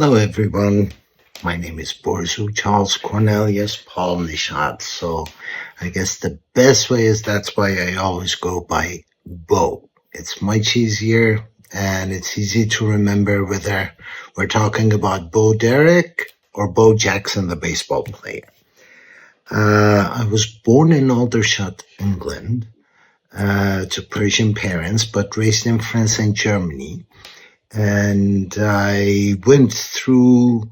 Hello, everyone. My name is Borzu Charles Cornelius Paul Nishat. So I guess the best way is that's why I always go by Bo. It's much easier and it's easy to remember whether we're talking about Bo Derek or Bo Jackson, the baseball player. I was born in Aldershot, England, to Persian parents, but raised in France and Germany. And I went through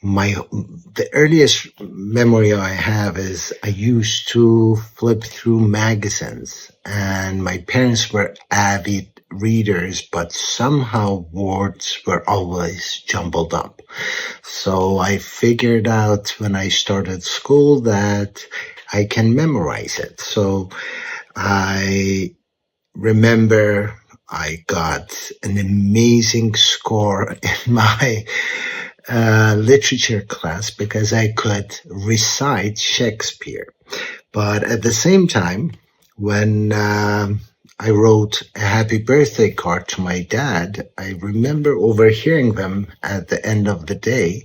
the earliest memory I have is I used to flip through magazines, and my parents were avid readers, but somehow words were always jumbled up. So I figured out when I started school that I can memorize it. So I remember I got an amazing score in my literature class because I could recite Shakespeare. But at the same time, when I wrote a happy birthday card to my dad, I remember overhearing them at the end of the day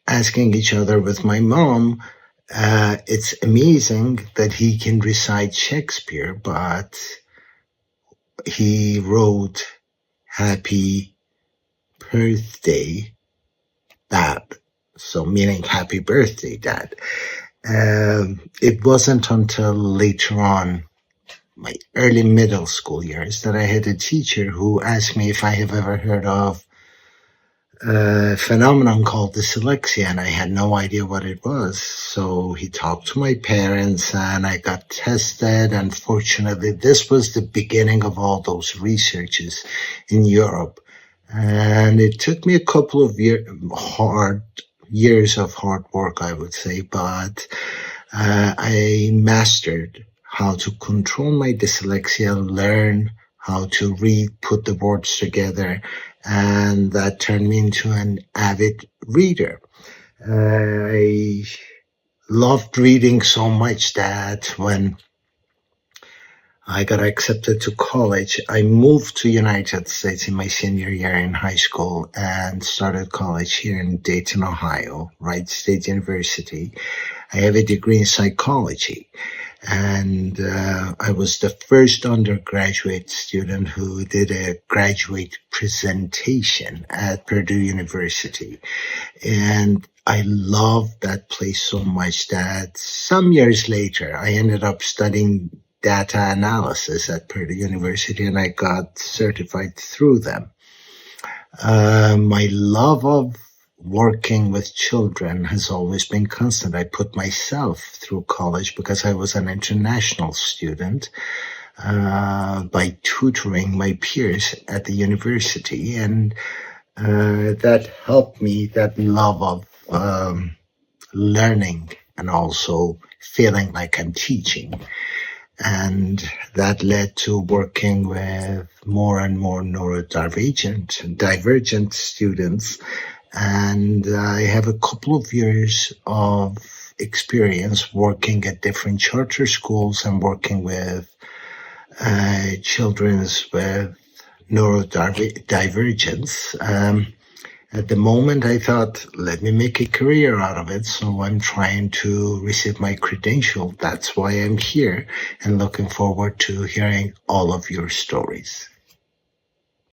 asking each other with my mom, it's amazing that he can recite Shakespeare, but he wrote happy birthday dad. So meaning happy birthday, dad. It wasn't until later on, my early middle school years, that I had a teacher who asked me if I have ever heard of a phenomenon called dyslexia, and I had no idea what it was. So he talked to my parents and I got tested. And fortunately, this was the beginning of all those researches in Europe. And it took me a couple of years of hard work, I would say, but I mastered how to control my dyslexia, learn how to read, put the words together, and that turned me into an avid reader. I loved reading so much that when I got accepted to college, I moved to United States in my senior year in high school and started college here in Dayton, Ohio, Wright State University. I have a degree in psychology, and I was the first undergraduate student who did a graduate presentation at Purdue University. And I loved that place so much that some years later, I ended up studying data analysis at Purdue University, and I got certified through them. My love of working with children has always been constant. I put myself through college because I was an international student by tutoring my peers at the university, and that helped me, that love of learning and also feeling like I'm teaching. And that led to working with more and more neurodivergent students. And I have a couple of years of experience working at different charter schools and working with children with neurodivergence. At the moment, I thought, let me make a career out of it. So I'm trying to receive my credential. That's why I'm here and looking forward to hearing all of your stories.